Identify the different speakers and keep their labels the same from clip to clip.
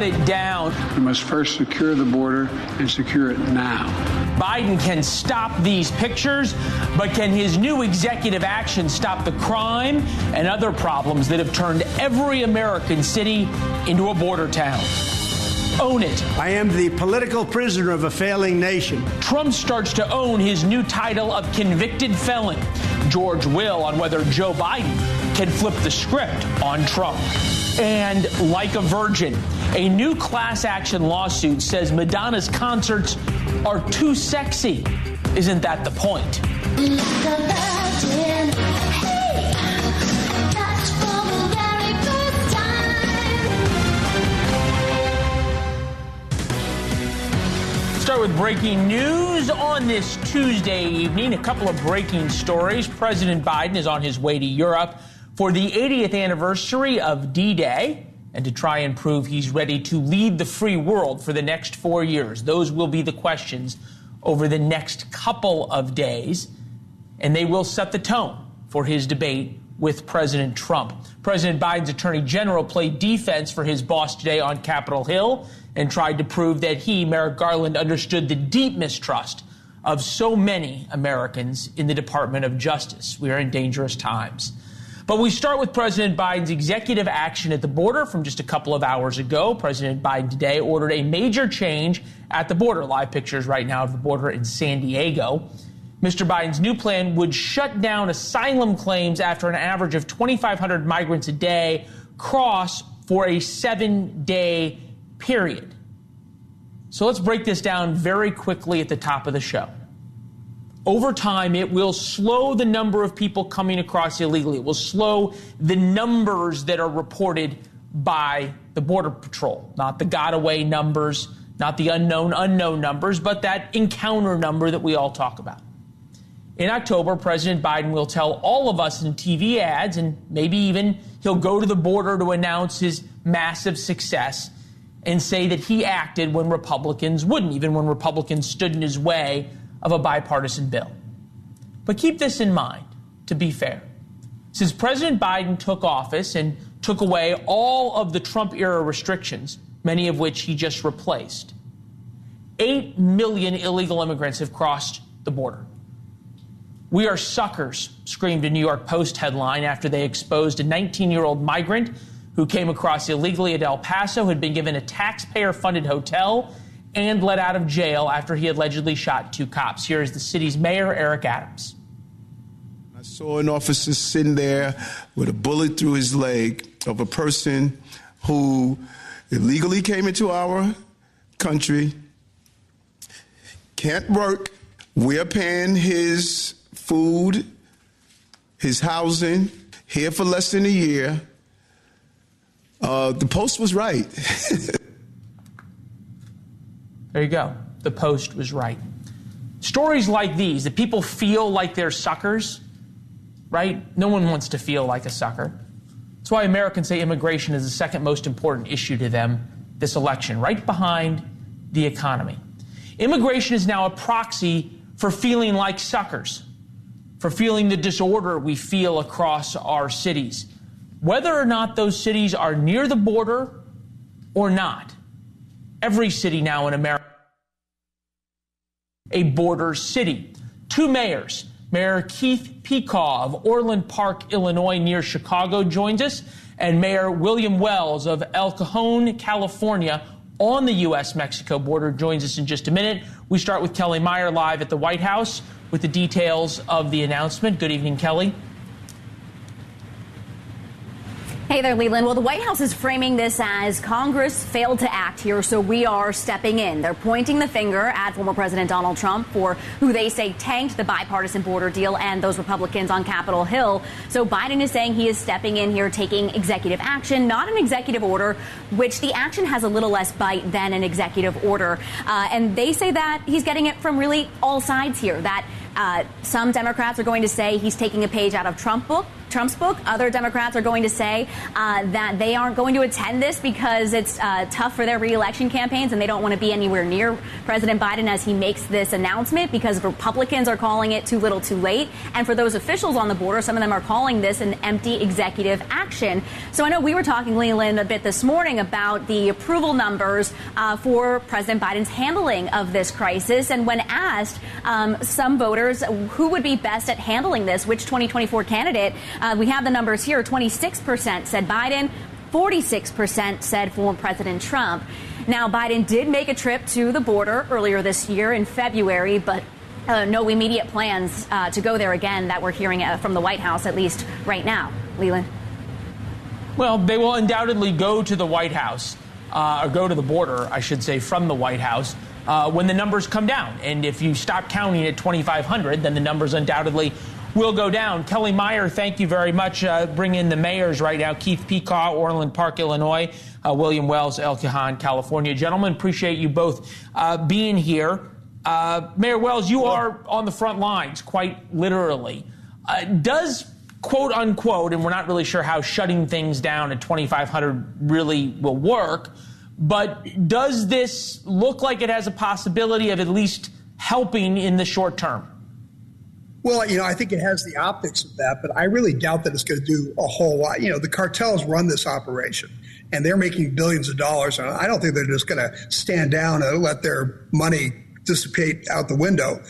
Speaker 1: shut it down.
Speaker 2: We must first secure the border and secure it now.
Speaker 1: Biden can stop these pictures, but can his new executive action stop the crime and other problems that have turned every American city into a border town? Own it.
Speaker 3: I am the political prisoner of a failing nation.
Speaker 1: Trump starts to own his new title of convicted felon. George Will on whether Joe Biden can flip the script on Trump. And like a virgin, a new class action lawsuit says Madonna's concerts are too sexy. Isn't that the point?
Speaker 4: Like a virgin. Hey, that's from the very first time.
Speaker 1: Start with breaking news on this Tuesday evening. A couple of breaking stories. President Biden is on his way to Europe for the 80th anniversary of D-Day and to try and prove he's ready to lead the free world for the next 4 years. Those will be the questions over the next couple of days, and they will set the tone for his debate with President Trump. President Biden's attorney general played defense for his boss today on Capitol Hill and tried to prove that he, Merrick Garland, understood the deep mistrust of so many Americans in the Department of Justice. We are in dangerous times. But we start with President Biden's executive action at the border from just a couple of hours ago. President Biden today ordered a major change at the border. Live pictures right now of the border in San Diego. Mr. Biden's new plan would shut down asylum claims after an average of 2,500 migrants a day cross for a 7-day period. So let's break this down very quickly at the top of the show. Over time, it will slow the number of people coming across illegally. It will slow the numbers that are reported by the Border Patrol, not the got-away numbers, not the unknown numbers, but that encounter number that we all talk about. In October, President Biden will tell all of us in TV ads, and maybe even he'll go to the border to announce his massive success and say that he acted when Republicans wouldn't, even when Republicans stood in his way of a bipartisan bill. But keep this in mind, to be fair. Since President Biden took office and took away all of the Trump-era restrictions, many of which he just replaced, 8 million illegal immigrants have crossed the border. "We are suckers," screamed a New York Post headline after they exposed a 19-year-old migrant who came across illegally at El Paso, had been given a taxpayer-funded hotel, and let out of jail after he allegedly shot 2 cops. Here is the city's mayor, Eric Adams.
Speaker 5: I saw an officer sitting there with a bullet through his leg of a person who illegally came into our country, can't work. We're paying his food, his housing, here for less than a year. The Post was right.
Speaker 1: There you go. The Post was right. Stories like these, that people feel like they're suckers, right? No one wants to feel like a sucker. That's why Americans say immigration is the second most important issue to them this election, right behind the economy. Immigration is now a proxy for feeling like suckers, for feeling the disorder we feel across our cities, whether or not those cities are near the border or not. Every city now in America, a border city. 2 mayors, Mayor Keith Pecaw of Orland Park, Illinois, near Chicago, joins us, and Mayor William Wells of El Cajon, California, on the U.S.-Mexico border, joins us in just a minute. We start with Kelly Meyer live at the White House with the details of the announcement. Good evening, Kelly.
Speaker 6: Hey there, Leland. Well, the White House is framing this as Congress failed to act here, so we are stepping in. They're pointing the finger at former President Donald Trump for who they say tanked the bipartisan border deal and those Republicans on Capitol Hill. So Biden is saying he is stepping in here, taking executive action, not an executive order, which the action has a little less bite than an executive order. And they say that he's getting it from really all sides here, that some Democrats are going to say he's taking a page out of Trump's book. Trump's book. Other Democrats are going to say that they aren't going to attend this because it's tough for their re-election campaigns and they don't want to be anywhere near President Biden as he makes this announcement because Republicans are calling it too little too late. And for those officials on the border, some of them are calling this an empty executive action. So I know we were talking, Leland, a bit this morning about the approval numbers for President Biden's handling of this crisis. And when asked some voters who would be best at handling this, which 2024 candidate, we have the numbers here. 26% said Biden, 46% said former President Trump. Now, Biden did make a trip to the border earlier this year in February, but no immediate plans to go there again that we're hearing from the White House, at least right now. Leland?
Speaker 1: Well, they will undoubtedly go to the White House, or go to the border, I should say, from the White House, when the numbers come down. And if you stop counting at 2,500, then the numbers undoubtedly will go down. Kelly Meyer, thank you very much. Bring in the mayors right now. Keith Pecaw, Orland Park, Illinois. William Wells, El Cajon, California. Gentlemen, appreciate you both being here. Mayor Wells, you are on the front lines, quite literally. Does, quote unquote, and we're not really sure how shutting things down at 2,500 really will work, but does this look like it has a possibility of at least helping in the short term?
Speaker 7: Well, I think it has the optics of that, but I really doubt that it's going to do a whole lot. The cartels run this operation, and they're making billions of dollars. And I don't think they're just going to stand down and let their money dissipate out the window.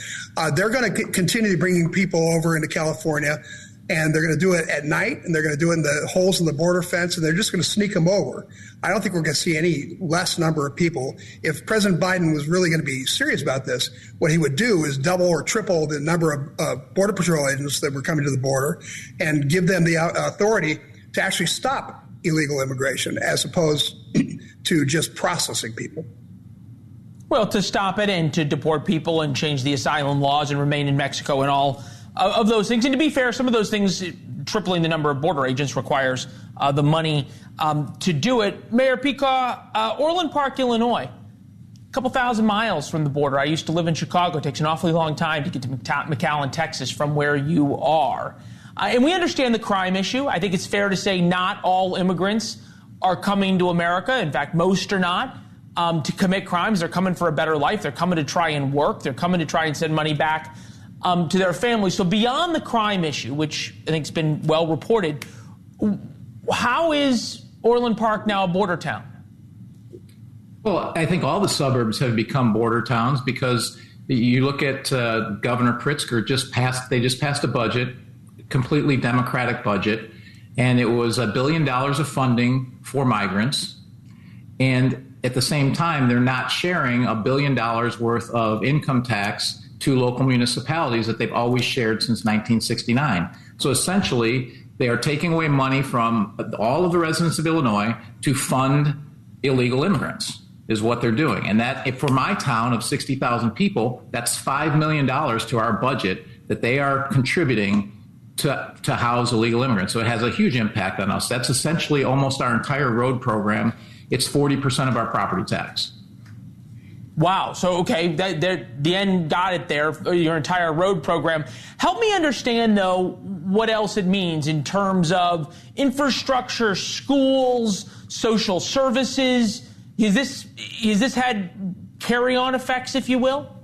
Speaker 7: They're going to continue bringing people over into California, and they're going to do it at night, and they're going to do it in the holes in the border fence, and they're just going to sneak them over. I don't think we're going to see any less number of people. If President Biden was really going to be serious about this, what he would do is double or triple the number of Border Patrol agents that were coming to the border and give them the authority to actually stop illegal immigration as opposed to just processing people.
Speaker 1: Well, to stop it and to deport people and change the asylum laws and remain in Mexico and all of those things. And to be fair, some of those things, tripling the number of border agents requires the money to do it. Mayor Pecaw, Orland Park, Illinois, a couple thousand miles from the border. I used to live in Chicago. It takes an awfully long time to get to McAllen, Texas, from where you are. And we understand the crime issue. I think it's fair to say not all immigrants are coming to America. In fact, most are not. To commit crimes. They're coming for a better life. They're coming to try and work. They're coming to try and send money back to their families. So beyond the crime issue, which I think has been well reported, how is Orland Park now a border town?
Speaker 8: Well, I think all the suburbs have become border towns because you look at Governor Pritzker they just passed a budget, completely Democratic budget, and it was $1 billion of funding for migrants. And at the same time, they're not sharing $1 billion worth of income tax to local municipalities that they've always shared since 1969. So essentially, they are taking away money from all of the residents of Illinois to fund illegal immigrants, is what they're doing. And that, for my town of 60,000 people, that's $5 million to our budget that they are contributing to house illegal immigrants. So it has a huge impact on us. That's essentially almost our entire road program. It's 40% of our property tax.
Speaker 1: Wow. So, okay, the end got it there, your entire road program. Help me understand, though, what else it means in terms of infrastructure, schools, social services. Has this had carry-on effects, if you will?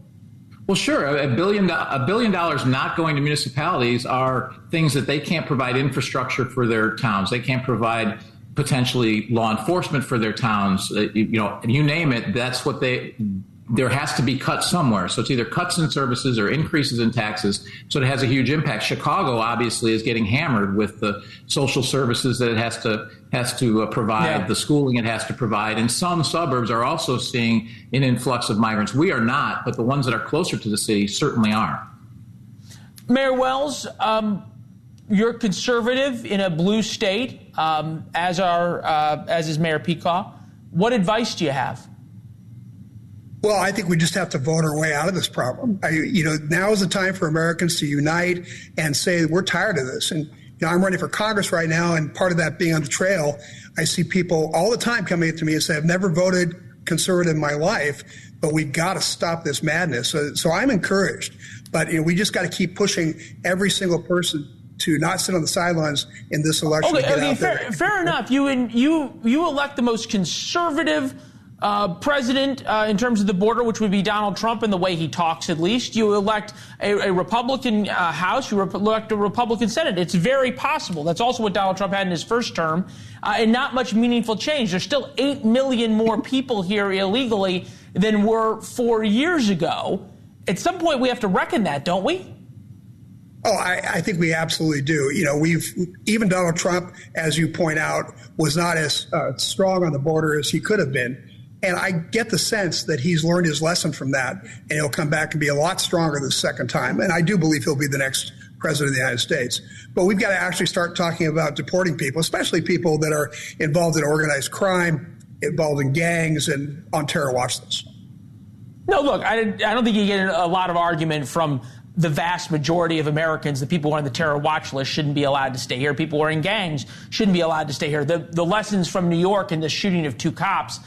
Speaker 8: Well, sure. $1 billion not going to municipalities are things that they can't provide infrastructure for their towns. They can't provide potentially law enforcement for their towns, you name it. That's what there has to be cuts somewhere. So it's either cuts in services or increases in taxes. So it has a huge impact. Chicago obviously is getting hammered with the social services that it has to provide, the schooling it has to provide. And some suburbs are also seeing an influx of migrants. We are not, but the ones that are closer to the city certainly are.
Speaker 1: Mayor Wells, you're conservative in a blue state, as is Mayor Pecaw. What advice do you have?
Speaker 7: Well, I think we just have to vote our way out of this problem. Now is the time for Americans to unite and say we're tired of this. And I'm running for Congress right now, and part of that being on the trail, I see people all the time coming to me and say, I've never voted conservative in my life, but we've got to stop this madness. So I'm encouraged. But we just got to keep pushing every single person to not sit on the sidelines in this election.
Speaker 1: Fair enough. You elect the most conservative president in terms of the border, which would be Donald Trump in the way he talks, at least. You elect a Republican House. You elect a Republican Senate. It's very possible. That's also what Donald Trump had in his first term, and not much meaningful change. There's still 8 million more people here illegally than were 4 years ago. At some point, we have to reckon that, don't we?
Speaker 7: Oh, I think we absolutely do. You know, even Donald Trump, as you point out, was not as strong on the border as he could have been. And I get the sense that he's learned his lesson from that, and he'll come back and be a lot stronger the second time. And I do believe he'll be the next president of the United States. But we've got to actually start talking about deporting people, especially people that are involved in organized crime, involved in gangs, and on terror watch lists.
Speaker 1: No, look, I don't think you get a lot of argument from the vast majority of Americans. The people who are on the terror watch list shouldn't be allowed to stay here. People who are in gangs shouldn't be allowed to stay here. The lessons from New York and the shooting of 2 cops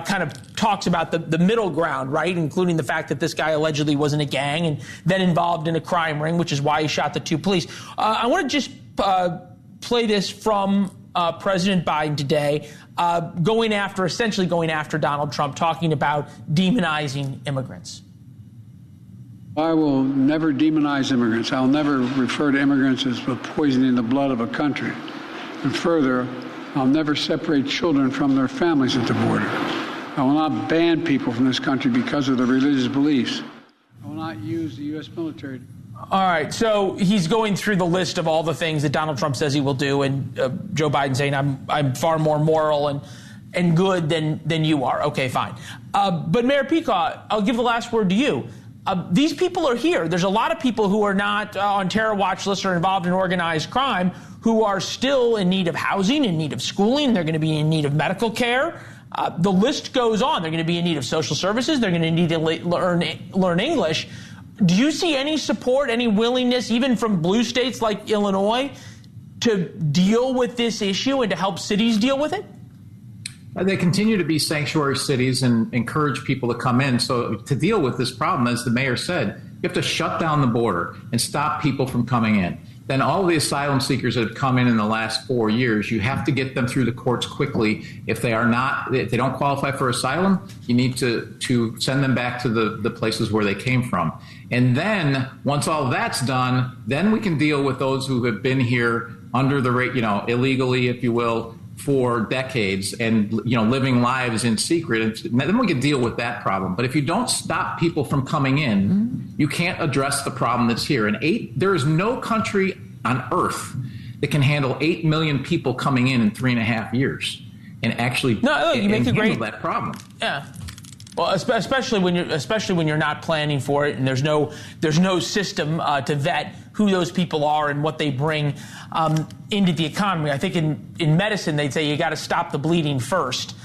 Speaker 1: kind of talks about the middle ground, right, including the fact that this guy allegedly was in a gang and then involved in a crime ring, which is why he shot the 2 police. I want to just play this from President Biden today, essentially going after Donald Trump, talking about demonizing immigrants.
Speaker 2: I will never demonize immigrants. I'll never refer to immigrants as poisoning the blood of a country. And further, I'll never separate children from their families at the border. I will not ban people from this country because of their religious beliefs. I will not use the U.S. military.
Speaker 1: All right, so he's going through the list of all the things that Donald Trump says he will do, and Joe Biden saying, I'm far more moral and good than you are. Okay, fine. But Mayor Peacock, I'll give the last word to you. These people are here. There's a lot of people who are not on terror watch lists or involved in organized crime who are still in need of housing, in need of schooling. They're going to be in need of medical care. The list goes on. They're going to be in need of social services. They're going to need to learn English. Do you see any support, any willingness, even from blue states like Illinois, to deal with this issue and to help cities deal with it?
Speaker 8: They continue to be sanctuary cities and encourage people to come in. So to deal with this problem, as the mayor said, you have to shut down the border and stop people from coming in. Then all the asylum seekers that have come in the last 4 years, you have to get them through the courts quickly. If they don't qualify for asylum, you need to send them back to the places where they came from. And then once all that's done, then we can deal with those who have been here under the rate, illegally, if you will, for decades and, living lives in secret. And then we can deal with that problem. But if you don't stop people from coming in, you can't address the problem that's here. And there is no country on earth that can handle 8 million people coming in 3.5 years and actually handle that problem.
Speaker 1: Yeah. Well, especially when you're not planning for it, and there's no system to vet who those people are and what they bring into the economy. I think in medicine they'd say you got to stop the bleeding first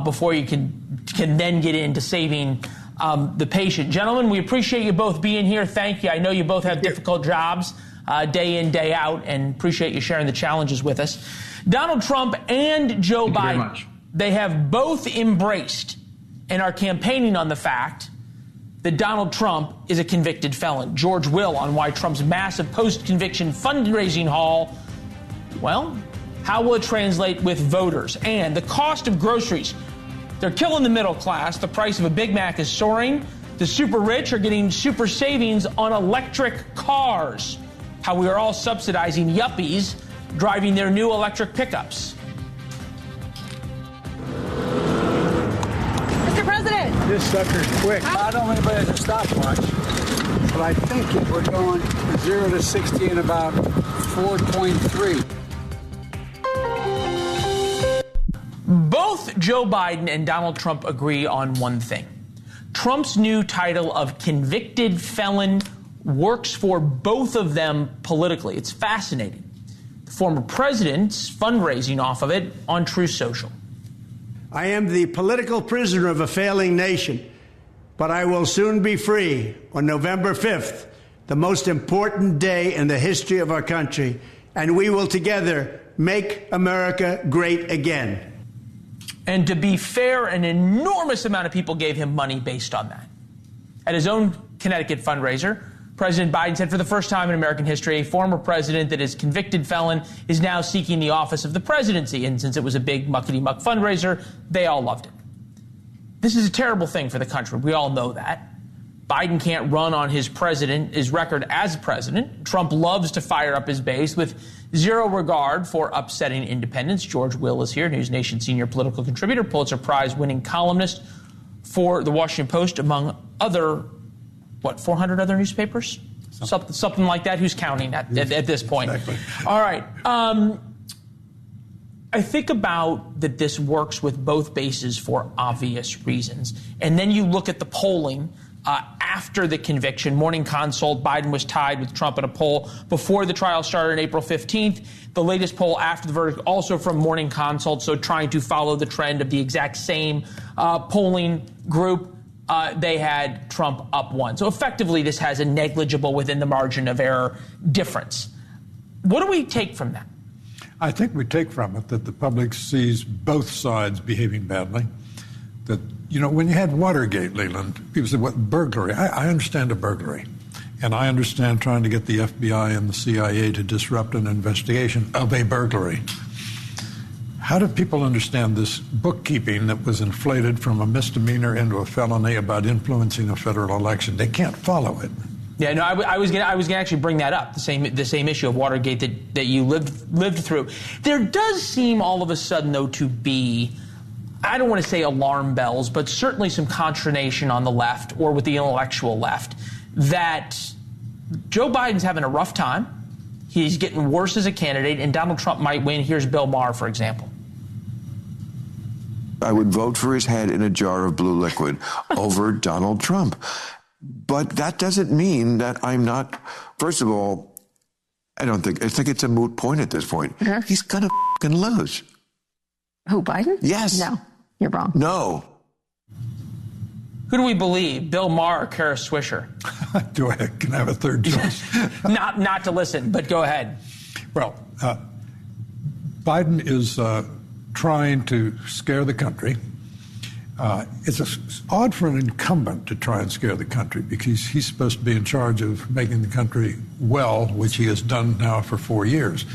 Speaker 1: before you can then get into saving the patient. Gentlemen, we appreciate you both being here. Thank you. I know you both have difficult jobs day in, day out, and appreciate you sharing the challenges with us. Donald Trump and Joe Biden, they have both embraced and are campaigning on the fact that Donald Trump is a convicted felon. George Will on why Trump's massive post-conviction fundraising haul, well, how will it translate with voters? And the cost of groceries. They're killing the middle class. The price of a Big Mac is soaring. The super rich are getting super savings on electric cars. How we are all subsidizing yuppies driving their new electric pickups.
Speaker 2: This sucker's quick. I don't know anybody has a stopwatch, but I think we're going 0 to 60 in about 4.3.
Speaker 1: Both Joe Biden and Donald Trump agree on one thing. Trump's new title of convicted felon works for both of them politically. It's fascinating. The former president's fundraising off of it on Truth Social.
Speaker 3: I am the political prisoner of a failing nation, but I will soon be free on November 5th, the most important day in the history of our country, and we will together make America great again.
Speaker 1: And to be fair, an enormous amount of people gave him money based on that. At his own Connecticut fundraiser, President Biden said for the first time in American history, a former president that is convicted felon is now seeking the office of the presidency. And since it was a big muckety-muck fundraiser, they all loved it. This is a terrible thing for the country. We all know that. Biden can't run on his record as president. Trump loves to fire up his base with zero regard for upsetting independents. George Will is here, NewsNation senior political contributor, Pulitzer Prize-winning columnist for The Washington Post, among other, 400 other newspapers? Something like that. Who's counting at this point?
Speaker 9: Exactly.
Speaker 1: All right. I think about that this works with both bases for obvious reasons. And then you look at the polling after the conviction. Morning Consult, Biden was tied with Trump in a poll before the trial started on April 15th. The latest poll after the verdict, also from Morning Consult, so trying to follow the trend of the exact same polling group, they had Trump up 1. So effectively, this has a negligible within the margin of error difference. What do we take from that?
Speaker 9: I think we take from it that the public sees both sides behaving badly. That, when you had Watergate, Leland, people said, what, burglary? I understand a burglary. And I understand trying to get the FBI and the CIA to disrupt an investigation of a burglary. How do people understand this bookkeeping that was inflated from a misdemeanor into a felony about influencing a federal election? They can't follow it.
Speaker 1: Yeah, no, I was gonna actually bring that up, the same issue of Watergate that you lived through. There does seem all of a sudden, though, to be, I don't want to say alarm bells, but certainly some consternation on the left or with the intellectual left that Joe Biden's having a rough time. He's getting worse as a candidate, and Donald Trump might win. Here's Bill Maher, for example.
Speaker 10: I would vote for his head in a jar of blue liquid over Donald Trump. But that doesn't mean that I'm not. First of all, I think it's a moot point at this point.
Speaker 11: Uh-huh.
Speaker 10: He's going to fucking lose.
Speaker 11: Who, Biden?
Speaker 10: Yes.
Speaker 11: No, you're wrong.
Speaker 10: No.
Speaker 1: Who do we believe, Bill Maher or Kara Swisher?
Speaker 9: Can I have a third choice?
Speaker 1: not to listen, but go ahead.
Speaker 9: Well, Biden is trying to scare the country. It's odd for an incumbent to try and scare the country because he's supposed to be in charge of making the country well, which he has done now for 4 years.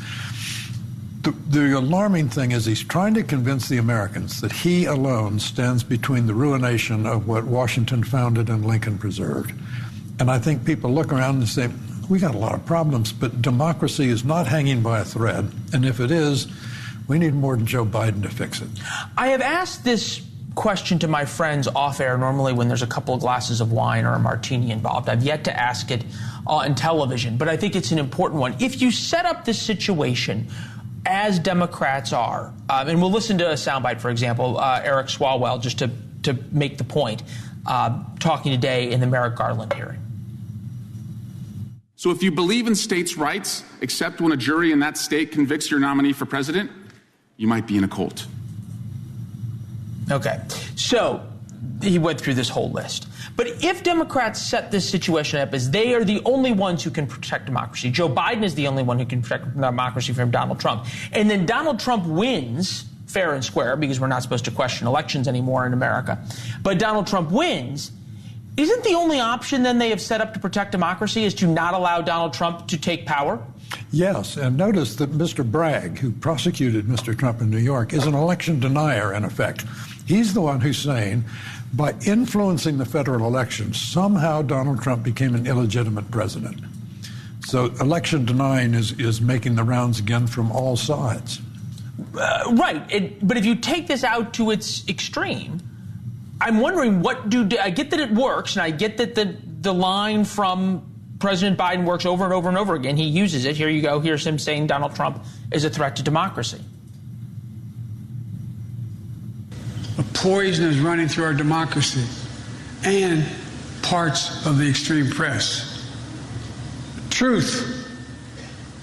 Speaker 9: The alarming thing is he's trying to convince the Americans that he alone stands between the ruination of what Washington founded and Lincoln preserved. And I think people look around and say, we got a lot of problems, but democracy is not hanging by a thread. And if it is, we need more than Joe Biden to fix it.
Speaker 1: I have asked this question to my friends off air, normally when there's a couple of glasses of wine or a martini involved. I've yet to ask it on television, but I think it's an important one. If you set up this situation as Democrats are, and we'll listen to a soundbite, for example, Eric Swalwell, just to make the point, talking today in the Merrick Garland hearing.
Speaker 12: So if you believe in states' rights, except when a jury in that state convicts your nominee for president, you might be in a cult.
Speaker 1: Okay, so he went through this whole list. But if Democrats set this situation up as they are the only ones who can protect democracy, Joe Biden is the only one who can protect democracy from Donald Trump, and then Donald Trump wins fair and square, because we're not supposed to question elections anymore in America, but Donald Trump wins, isn't the only option then they have set up to protect democracy is to not allow Donald Trump to take power?
Speaker 9: Yes, and notice that Mr. Bragg, who prosecuted Mr. Trump in New York, is an election denier, in effect. He's the one who's saying, by influencing the federal election, somehow Donald Trump became an illegitimate president. So election denying is making the rounds again from all sides.
Speaker 1: Right, but if you take this out to its extreme, I'm wondering I get that it works, and I get that the line from President Biden works over and over and over again. He uses it. Here you go. Here's him saying Donald Trump is a threat to democracy.
Speaker 2: A poison is running through our democracy and parts of the extreme press. Truth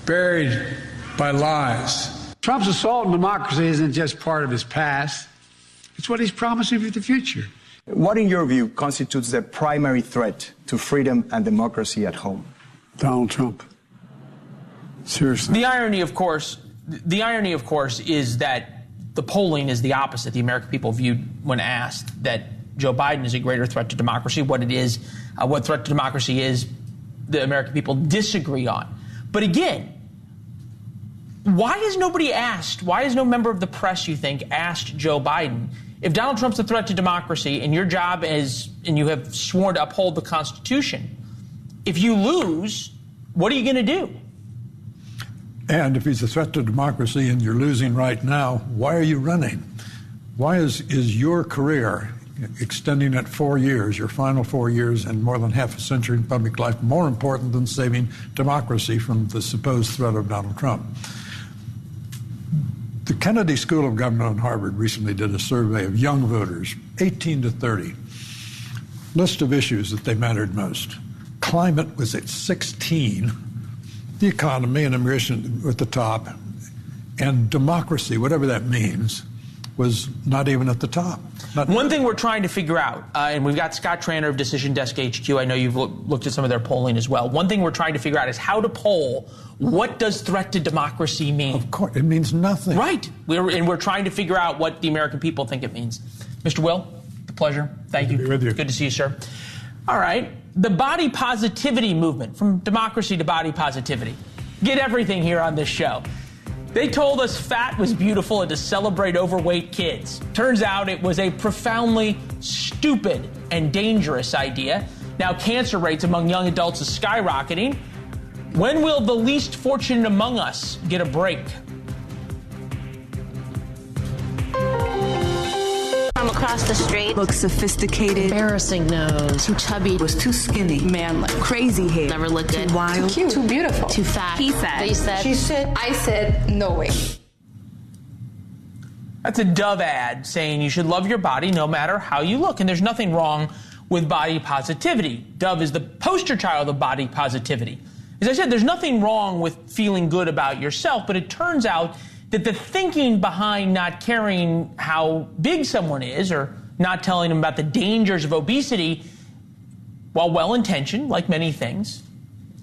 Speaker 2: buried by lies. Trump's assault on democracy isn't just part of his past. It's what he's promising for the future.
Speaker 13: What, in your view, constitutes the primary threat to freedom and democracy at home?
Speaker 2: Donald Trump. Seriously.
Speaker 1: The irony, of course, is that the polling is the opposite. The American people viewed, when asked, that Joe Biden is a greater threat to democracy. What threat to democracy is, the American people disagree on. But again, why has nobody asked, why has no member of the press, you think, asked Joe Biden, if Donald Trump's a threat to democracy and your job is, and you have sworn to uphold the Constitution, if you lose, what are you going to do?
Speaker 9: And if he's a threat to democracy and you're losing right now, why are you running? Why is your career, extending at 4 years, your final 4 years and more than half a century in public life, more important than saving democracy from the supposed threat of Donald Trump? The Kennedy School of Government at Harvard recently did a survey of young voters, 18 to 30, list of issues that they mattered most. Climate was at 16, the economy and immigration at the top, and democracy, whatever that means, was not even at the top.
Speaker 1: One thing we're trying to figure out, and we've got Scott Tranter of Decision Desk HQ. I know you've looked at some of their polling as well. One thing we're trying to figure out is how to poll. What does threat to democracy mean?
Speaker 9: Of course, it means nothing.
Speaker 1: Right. We're trying to figure out what the American people think it means. Mr. Will, a pleasure. Thank you.
Speaker 9: Good to be with you.
Speaker 1: Good to see you, sir. All right. The body positivity movement, from democracy to body positivity. Get everything here on this show. They told us fat was beautiful and to celebrate overweight kids. Turns out it was a profoundly stupid and dangerous idea. Now cancer rates among young adults is skyrocketing. When will the least fortunate among us get a break?
Speaker 14: From across the street.
Speaker 15: Looks sophisticated.
Speaker 14: Embarrassing nose.
Speaker 15: Too chubby. Was too skinny.
Speaker 14: Manly.
Speaker 15: Crazy hair.
Speaker 14: Never looked good.
Speaker 15: Too wild.
Speaker 14: Too cute.
Speaker 15: Too beautiful.
Speaker 14: Too fat.
Speaker 15: He said.
Speaker 14: They said.
Speaker 15: She said.
Speaker 14: I said, no way.
Speaker 1: That's a Dove ad saying you should love your body no matter how you look. And there's nothing wrong with body positivity. Dove is the poster child of body positivity. As I said, there's nothing wrong with feeling good about yourself, but it turns out that the thinking behind not caring how big someone is or not telling them about the dangers of obesity, while well-intentioned, like many things,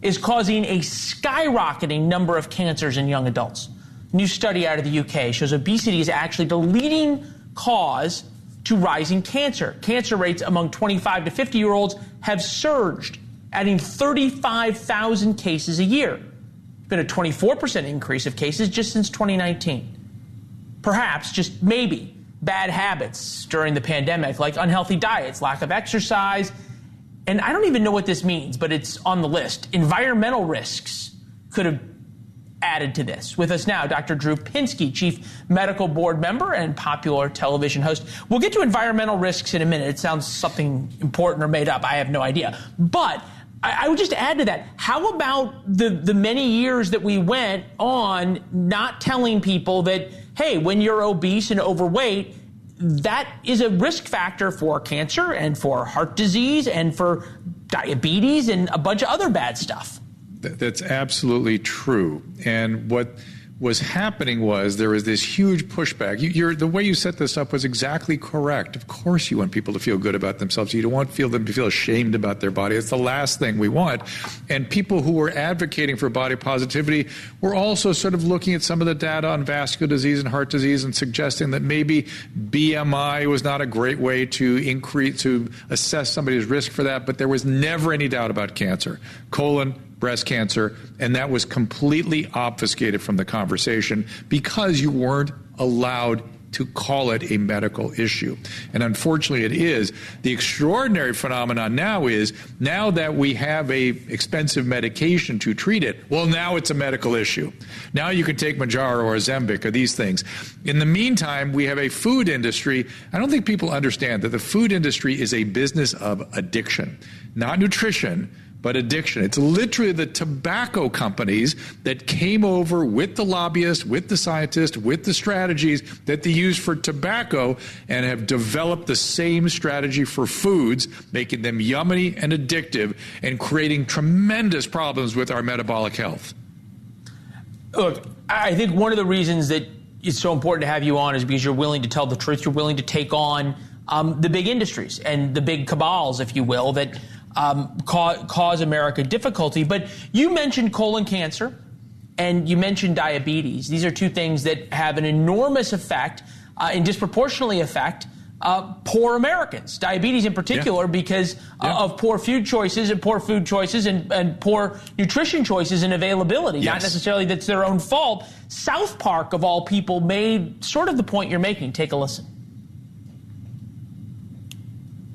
Speaker 1: is causing a skyrocketing number of cancers in young adults. A new study out of the UK shows obesity is actually the leading cause to rising cancer. Cancer rates among 25 to 50-year-olds have surged, adding 35,000 cases a year. Been a 24% increase of cases just since 2019. Perhaps, just maybe, bad habits during the pandemic, like unhealthy diets, lack of exercise, and I don't even know what this means, but it's on the list. Environmental risks could have added to this. With us now, Dr. Drew Pinsky, Chief Medical Board Member and popular television host. We'll get to environmental risks in a minute. It sounds something important or made up. I have no idea. But I would just add to that, how about the many years that we went on not telling people that, hey, when you're obese and overweight, that is a risk factor for cancer and for heart disease and for diabetes and a bunch of other bad stuff.
Speaker 16: That's absolutely true. And what was happening was there was this huge pushback. The way you set this up was exactly correct. Of course you want people to feel good about themselves. You don't want them to feel ashamed about their body. It's the last thing we want. And people who were advocating for body positivity were also sort of looking at some of the data on vascular disease and heart disease and suggesting that maybe BMI was not a great way to assess somebody's risk for that. But there was never any doubt about cancer, colon, breast cancer, and that was completely obfuscated from the conversation because you weren't allowed to call it a medical issue. And unfortunately it is. The extraordinary phenomenon now is, now that we have a expensive medication to treat it, well, now it's a medical issue. Now you can take Mounjaro or Ozempic or these things. In the meantime, we have a food industry. I don't think people understand that the food industry is a business of addiction, not nutrition, but addiction. It's literally the tobacco companies that came over with the lobbyists, with the scientists, with the strategies that they use for tobacco and have developed the same strategy for foods, making them yummy and addictive and creating tremendous problems with our metabolic health.
Speaker 1: Look, I think one of the reasons that it's so important to have you on is because you're willing to tell the truth. You're willing to take on the big industries and the big cabals, if you will, that cause America difficulty. But you mentioned colon cancer and you mentioned diabetes. These are two things that have an enormous effect and disproportionately affect poor Americans, diabetes in particular, because of poor food choices and poor nutrition choices and availability. Not necessarily that's their own fault. South Park, of all people, made sort of the point you're making. Take a listen.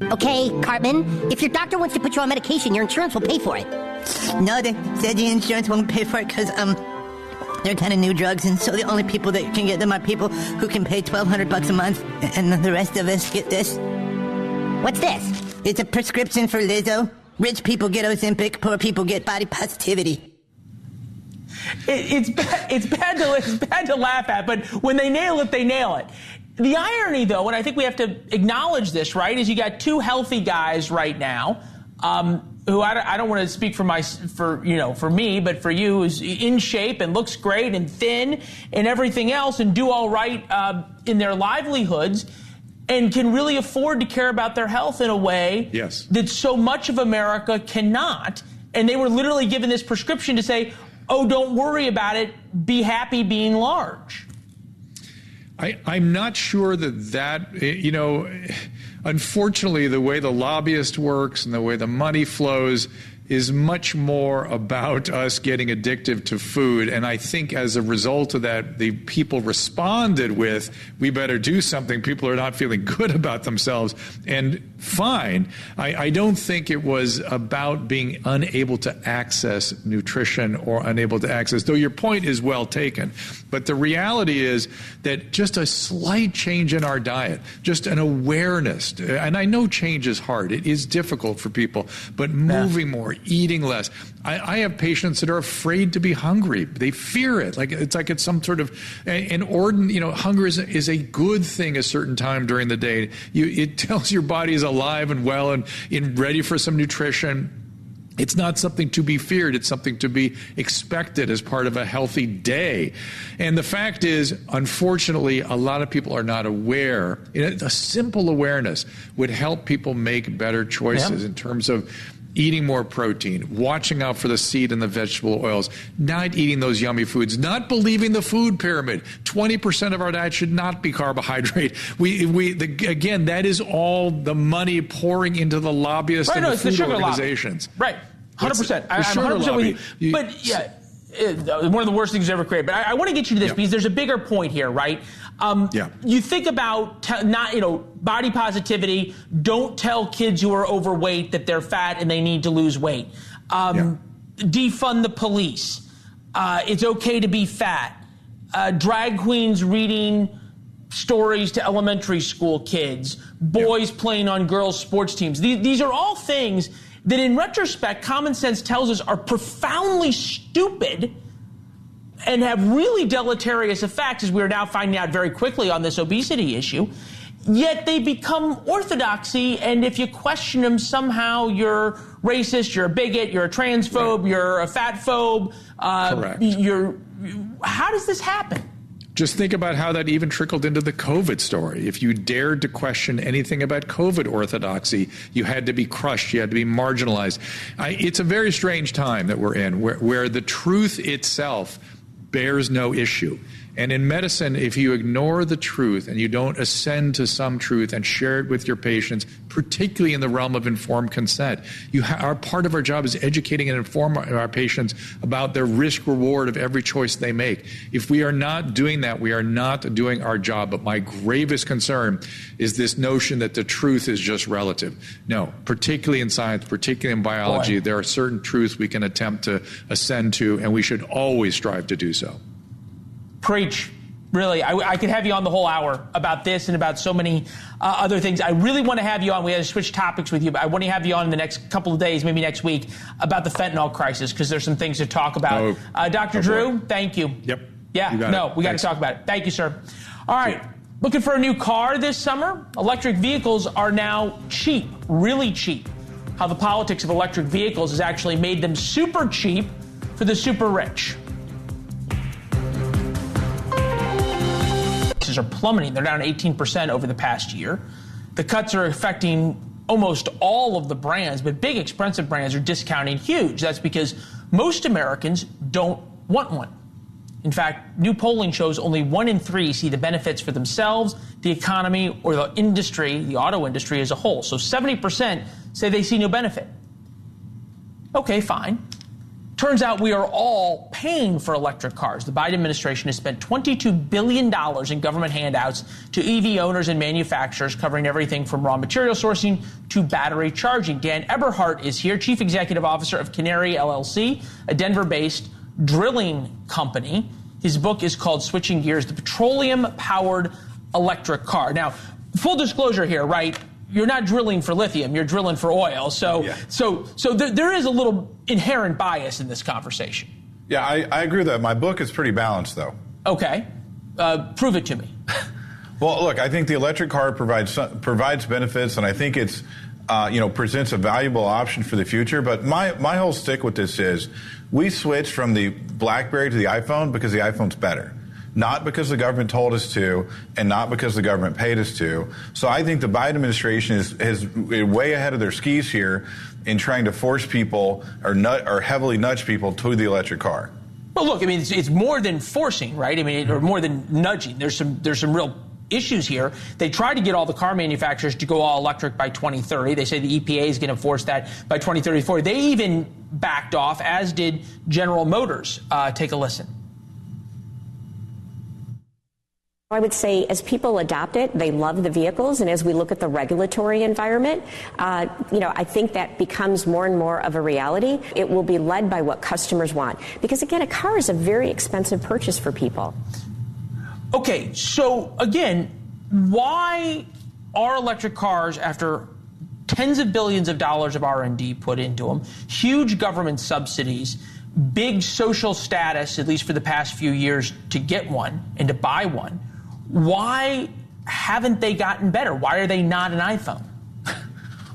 Speaker 17: Okay, Cartman, if your doctor wants to put you on medication, your insurance will pay for it.
Speaker 18: No, they said the insurance won't pay for it because, they're kind of new drugs, and so the only people that can get them are people who can pay $1,200 a month, and the rest of us get this.
Speaker 17: What's this?
Speaker 18: It's a prescription for Lizzo. Rich people get Ozempic, poor people get body positivity.
Speaker 1: It's bad to laugh at, but when they nail it, they nail it. The irony, though, and I think we have to acknowledge this, right, is you got two healthy guys right now, who I don't want to speak for me, but for you, who's in shape and looks great and thin and everything else and do all right in their livelihoods and can really afford to care about their health in a way that so much of America cannot. And they were literally given this prescription to say, oh, don't worry about it. Be happy being large.
Speaker 16: I'm not sure that, unfortunately, the way the lobbyist works and the way the money flows is much more about us getting addictive to food. And I think as a result of that, the people responded with, we better do something. People are not feeling good about themselves. And fine. I don't think it was about being unable to access nutrition or unable to access, though your point is well taken. But the reality is that just a slight change in our diet, just an awareness, and I know change is hard. It is difficult for people, but moving more, eating less. I have patients that are afraid to be hungry. They fear it. It's some sort of hunger is a good thing a certain time during the day. It tells your body is alive and well and ready for some nutrition. It's not something to be feared. It's something to be expected as part of a healthy day. And the fact is, unfortunately, a lot of people are not aware. A simple awareness would help people make better choices in terms of eating more protein, watching out for the seed and the vegetable oils, not eating those yummy foods, not believing the food pyramid. 20% of our diet should not be carbohydrate. Again, that is all the money pouring into the lobbyists and the food organizations.
Speaker 1: Right, 100%. I'm 100% with you. But one of the worst things ever created. But I want to get you to this because there's a bigger point here, right? You think about body positivity. Don't tell kids who are overweight that they're fat and they need to lose weight. Defund the police. It's okay to be fat. Drag queens reading stories to elementary school kids. Boys playing on girls' sports teams. These are all things that, in retrospect, common sense tells us are profoundly stupid and have really deleterious effects, as we are now finding out very quickly on this obesity issue. Yet they become orthodoxy, and if you question them, somehow you're racist, you're a bigot, you're a transphobe, you're a fat phobe.
Speaker 16: Correct.
Speaker 1: How does this happen?
Speaker 16: Just think about how that even trickled into the COVID story. If you dared to question anything about COVID orthodoxy, you had to be crushed. You had to be marginalized. It's a very strange time that we're in, where the truth itself bears no issue. And in medicine, if you ignore the truth and you don't ascend to some truth and share it with your patients, particularly in the realm of informed consent, our part of our job is educating and informing our patients about their risk reward of every choice they make. If we are not doing that, we are not doing our job. But my gravest concern is this notion that the truth is just relative. No, particularly in science, particularly in biology, there are certain truths we can attempt to ascend to, and we should always strive to do so.
Speaker 1: Preach. Really, I could have you on the whole hour about this and about so many other things. I really want to have you on. We had to switch topics with you, but I want to have you on in the next couple of days, maybe next week, about the fentanyl crisis, because there's some things to talk about. Dr. Drew, thank you.
Speaker 16: Yep.
Speaker 1: Yeah, we got to talk about it. Thank you, sir. All right. Looking for a new car this summer? Electric vehicles are now cheap, really cheap. How the politics of electric vehicles has actually made them super cheap for the super rich. Prices are plummeting. They're down 18% over the past year. The cuts are affecting almost all of the brands, but big expensive brands are discounting huge. That's because most Americans don't want one. In fact, new polling shows only 1 in 3 see the benefits for themselves, the economy, or the industry, the auto industry as a whole. So 70% say they see no benefit. Okay, fine. Turns out we are all paying for electric cars. The Biden administration has spent $22 billion in government handouts to EV owners and manufacturers, covering everything from raw material sourcing to battery charging. Dan Eberhardt is here, Chief Executive Officer of Canary LLC, a Denver-based drilling company. His book is called Switching Gears, the Petroleum-Powered Electric Car. Now, full disclosure here, right? You're not drilling for lithium, you're drilling for oil. So there is a little inherent bias in this conversation.
Speaker 19: Yeah, I agree with that. My book is pretty balanced, though.
Speaker 1: Okay. Prove it to me.
Speaker 19: Well, look, I think the electric car provides benefits, and I think it's, presents a valuable option for the future. But my whole stick with this is we switched from the BlackBerry to the iPhone because the iPhone's better. Not because the government told us to, and not because the government paid us to. So I think the Biden administration is way ahead of their skis here in trying to force people or heavily nudge people to the electric car.
Speaker 1: Well, look, I mean, it's more than forcing, right? I mean, or more than nudging. There's some real issues here. They tried to get all the car manufacturers to go all electric by 2030. They say the EPA is going to force that by 2034. They even backed off, as did General Motors. Take a listen.
Speaker 20: I would say as people adopt it, they love the vehicles. And as we look at the regulatory environment, I think that becomes more and more of a reality. It will be led by what customers want. Because, again, a car is a very expensive purchase for people.
Speaker 1: Okay, so, again, why are electric cars, after tens of billions of dollars of R&D put into them, huge government subsidies, big social status, at least for the past few years, to get one and to buy one, why haven't they gotten better? Why are they not an iPhone?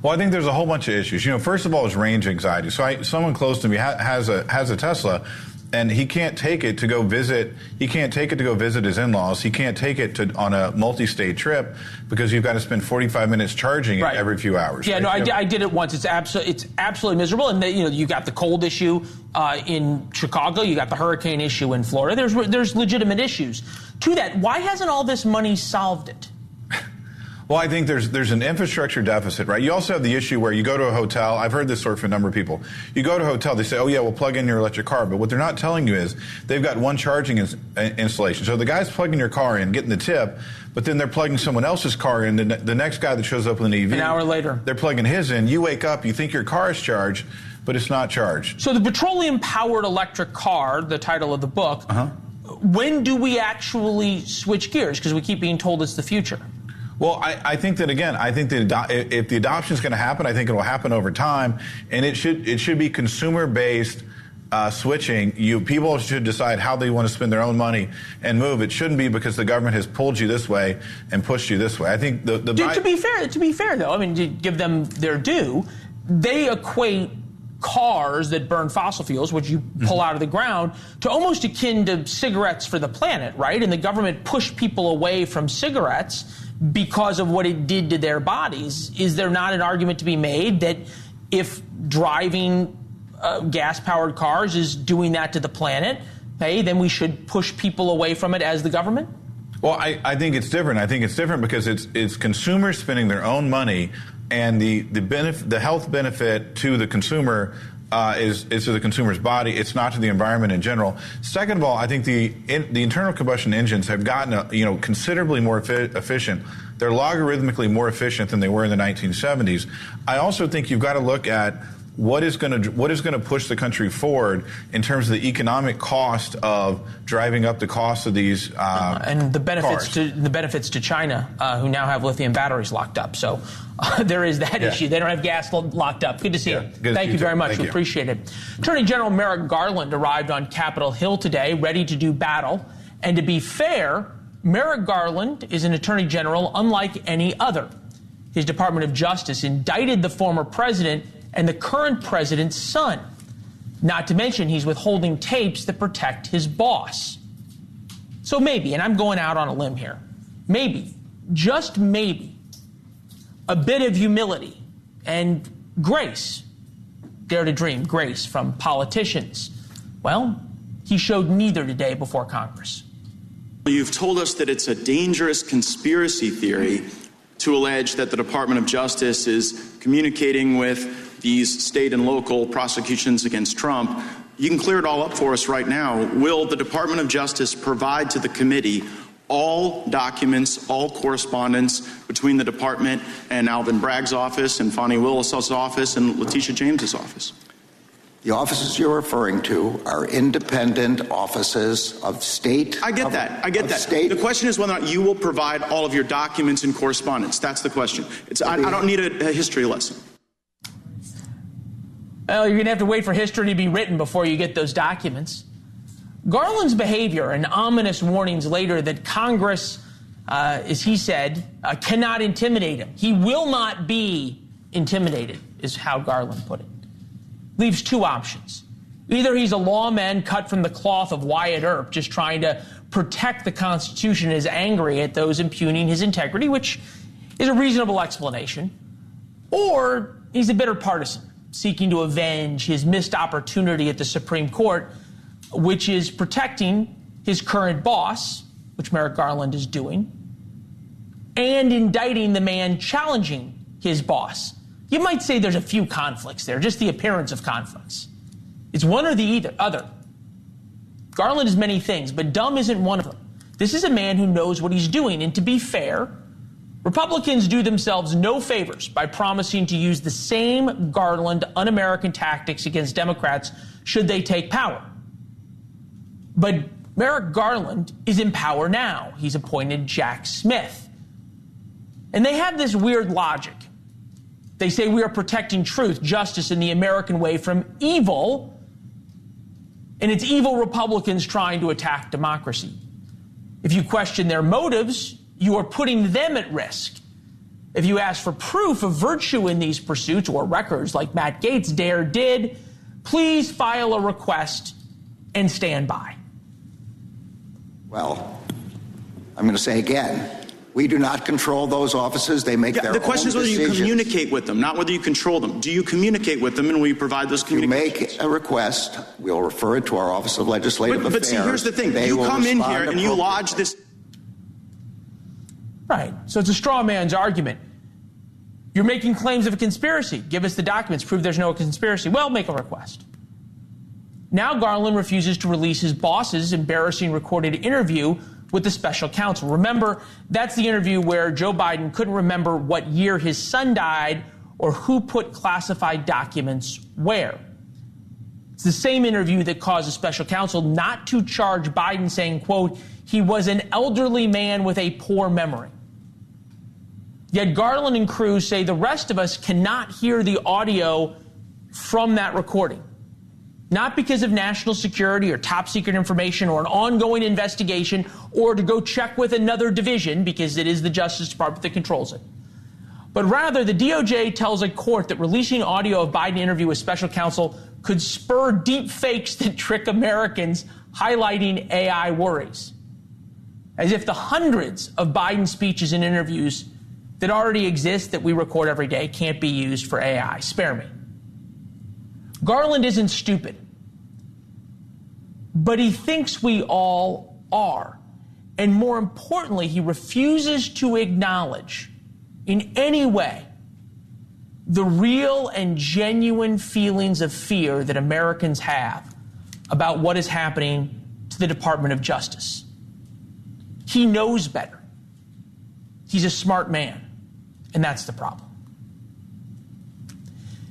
Speaker 19: Well, I think there's a whole bunch of issues. First of all, is range anxiety. So someone close to me has a Tesla, and he can't take it to go visit. He can't take it to go visit his in-laws. He can't take it on a multi-state trip because you've got to spend 45 minutes charging it every few hours.
Speaker 1: Yeah,
Speaker 19: right?
Speaker 1: No, I did it once. It's absolutely miserable. And you got the cold issue in Chicago. You got the hurricane issue in Florida. There's legitimate issues to that. Why hasn't all this money solved it?
Speaker 19: Well, I think there's an infrastructure deficit, right? You also have the issue where you go to a hotel. I've heard this story from a number of people. You go to a hotel, they say, oh, yeah, we'll plug in your electric car. But what they're not telling you is they've got one charging installation. So the guy's plugging your car in, getting the tip, but then they're plugging someone else's car in. The next guy that shows up with an EV.
Speaker 1: An hour later.
Speaker 19: They're plugging his in. You wake up, you think your car is charged, but it's not charged.
Speaker 1: So the petroleum-powered electric car, the title of the book, when do we actually switch gears? Because we keep being told it's the future.
Speaker 19: Well, I think that, again, if the adoption is going to happen, I think it will happen over time, and it should be consumer-based switching. People should decide how they want to spend their own money and move. It shouldn't be because the government has pulled you this way and pushed you this way. I think
Speaker 1: to be fair, though, I mean, to give them their due, they equate cars that burn fossil fuels, which you pull out of the ground, to almost akin to cigarettes for the planet, right? And the government pushed people away from cigarettes because of what it did to their bodies. Is there not an argument to be made that if driving gas-powered cars is doing that to the planet, hey, then we should push people away from it as the government?
Speaker 19: Well, I think it's different. I think it's different because it's consumers spending their own money, and the health benefit to the consumer is to the consumer's body. It's not to the environment in general. Second of all, I think the internal combustion engines have gotten considerably more efficient. They're logarithmically more efficient than they were in the 1970s. I also think you've got to look at what is going to push the country forward in terms of the economic cost of driving up the cost of these
Speaker 1: and the benefits
Speaker 19: cars.
Speaker 1: to China, who now have lithium batteries locked up. So there is that issue. They don't have gas locked up. Good to see you. Thank you very much. We appreciate it. Attorney General Merrick Garland arrived on Capitol Hill today, ready to do battle. And to be fair, Merrick Garland is an attorney general unlike any other. His Department of Justice indicted the former president and the current president's son. Not to mention he's withholding tapes that protect his boss. So maybe, and I'm going out on a limb here, maybe, just maybe, a bit of humility and grace, dare to dream, grace from politicians. Well, He showed neither today before Congress.
Speaker 21: You've told us that it's a dangerous conspiracy theory to allege that the Department of Justice is communicating with these state and local prosecutions against Trump. You can clear it all up for us right now. Will the Department of Justice provide to the committee all documents, all correspondence between the department and Alvin Bragg's office and Fonnie Willis' office and Letitia James's office?
Speaker 22: The offices you're referring to are independent offices of state.
Speaker 21: I get that.
Speaker 22: State.
Speaker 21: The question is whether or not you will provide all of your documents and correspondence. That's the question. I don't need a history lesson.
Speaker 1: Well, you're going to have to wait for history to be written before you get those documents. Garland's behavior and ominous warnings later that Congress, as he said, cannot intimidate him. He will not be intimidated, is how Garland put it. Leaves two options. Either he's a lawman cut from the cloth of Wyatt Earp, just trying to protect the Constitution, and is angry at those impugning his integrity, which is a reasonable explanation. Or he's a bitter partisan, seeking to avenge his missed opportunity at the Supreme Court, which is protecting his current boss, which Merrick Garland is doing, and indicting the man challenging his boss. You might say there's a few conflicts there, just the appearance of conflicts. It's one or the other. Garland is many things, but dumb isn't one of them. This is a man who knows what he's doing, and to be fair, Republicans do themselves no favors by promising to use the same Garland un-American tactics against Democrats should they take power. But Merrick Garland is in power now. He's appointed Jack Smith. And they have this weird logic. They say we are protecting truth, justice, and the American way from evil, and it's evil Republicans trying to attack democracy. If you question their motives, you are putting them at risk. If you ask for proof of virtue in these pursuits or records like Matt Gaetz did, please file a request and stand by.
Speaker 22: Well, I'm going to say again, we do not control those offices. They make their own decisions.
Speaker 21: The question is whether you communicate with them, not whether you control them. Do you communicate with them, and will you provide those communications?
Speaker 22: If you make a request, we'll refer it to our Office of Legislative Affairs.
Speaker 21: But see, here's the thing. You come in here and you lodge this.
Speaker 1: Right. So it's a straw man's argument. You're making claims of a conspiracy. Give us the documents. Prove there's no conspiracy. Well, make a request. Now Garland refuses to release his boss's embarrassing recorded interview with the special counsel. Remember, that's the interview where Joe Biden couldn't remember what year his son died or who put classified documents where. It's the same interview that caused the special counsel not to charge Biden, saying, quote, he was an elderly man with a poor memory. Yet Garland and Cruz say the rest of us cannot hear the audio from that recording. Not because of national security or top secret information or an ongoing investigation or to go check with another division, because it is the Justice Department that controls it. But rather, the DOJ tells a court that releasing audio of Biden interview with special counsel could spur deep fakes that trick Americans, highlighting AI worries. As if the hundreds of Biden speeches and interviews that already exist that we record every day can't be used for AI. Spare me. Garland isn't stupid, but he thinks we all are. And more importantly, he refuses to acknowledge in any way the real and genuine feelings of fear that Americans have about what is happening to the Department of Justice. He knows better. He's a smart man, and that's the problem.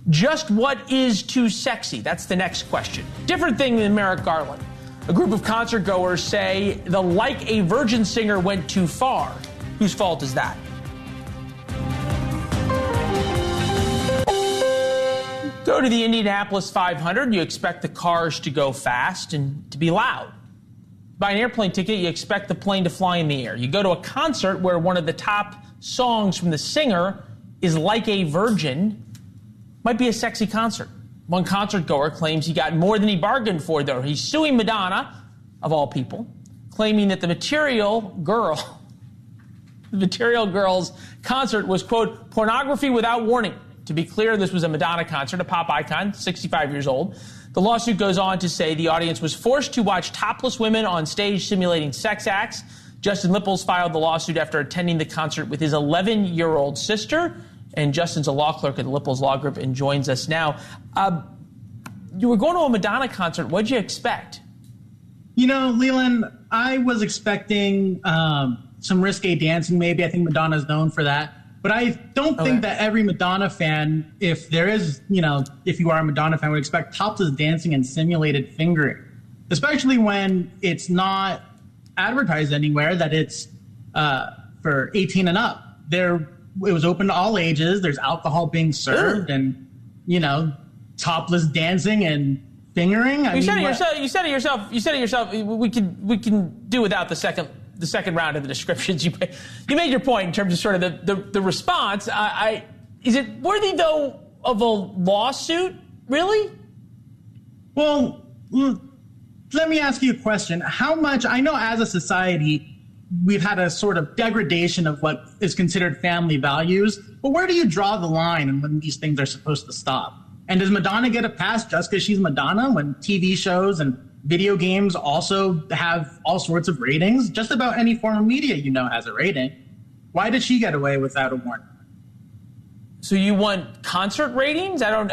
Speaker 1: Just what is too sexy? That's the next question. Different thing than Merrick Garland. A group of concert goers say the Like a Virgin singer went too far. Whose fault is that? Go to the Indianapolis 500, you expect the cars to go fast and to be loud. Buy an airplane ticket, you expect the plane to fly in the air. You go to a concert where one of the top songs from the singer is Like a Virgin. Might be a sexy concert. One concert goer claims he got more than he bargained for, though. He's suing Madonna, of all people, claiming that the Material Girls concert was, quote, pornography without warning. To be clear, this was a Madonna concert, a pop icon, 65 years old. The lawsuit goes on to say the audience was forced to watch topless women on stage simulating sex acts. Justin Lipples filed the lawsuit after attending the concert with his 11-year-old sister. And Justin's a law clerk at the Lipples Law Group and joins us now. You were going to a Madonna concert. What did you expect?
Speaker 4: Leland, I was expecting some risque dancing, maybe. I think Madonna's known for that. But I don't think that every Madonna fan, if you are a Madonna fan, would expect topless dancing and simulated fingering, especially when it's not advertised anywhere that it's for 18 and up. It was open to all ages. There's alcohol being served and, topless dancing and fingering.
Speaker 1: You said it yourself. We can do without the second round of the descriptions. You made your point in terms of sort of the response. Is it worthy, though, of a lawsuit, really?
Speaker 4: Well, let me ask you a question. How much, I know as a society, we've had a sort of degradation of what is considered family values, but where do you draw the line and when these things are supposed to stop? And does Madonna get a pass just because she's Madonna when TV shows and video games also have all sorts of ratings? Just about any form of media, has a rating. Why did she get away without a warning?
Speaker 1: So you want concert ratings? I'm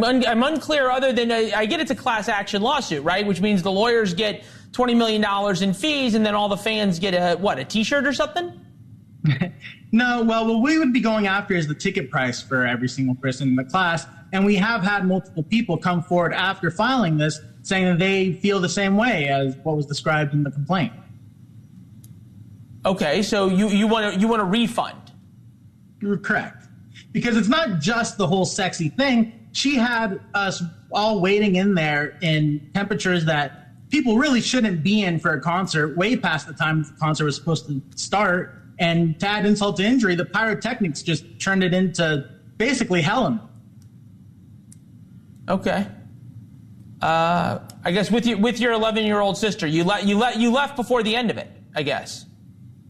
Speaker 1: unclear other than I get it's a class action lawsuit, right? Which means the lawyers get $20 million in fees and then all the fans get a T-shirt or something?
Speaker 4: No, well, what we would be going after is the ticket price for every single person in the class. And we have had multiple people come forward after filing this saying that they feel the same way as what was described in the complaint.
Speaker 1: Okay, so you want a refund?
Speaker 4: You're correct. Because it's not just the whole sexy thing. She had us all waiting in there in temperatures that people really shouldn't be in for a concert, way past the time the concert was supposed to start. And to add insult to injury, the pyrotechnics just turned it into basically hell.
Speaker 1: Okay. I guess with your 11-year-old sister, you left before the end of it, I guess.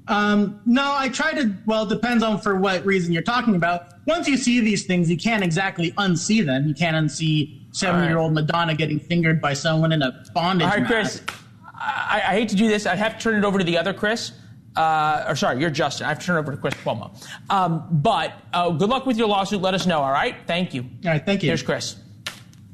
Speaker 4: No, I try to. Well, it depends on for what reason you're talking about. Once you see these things, you can't exactly unsee them. You can't unsee 7-year-old Madonna getting fingered by someone in a bondage.
Speaker 1: All right, Chris. I hate to do this. I have to turn it over to the other Chris. You're Justin. I have to turn it over to Chris Cuomo. But good luck with your lawsuit. Let us know. All right. Thank you.
Speaker 4: All right. Thank you.
Speaker 1: Here's Chris.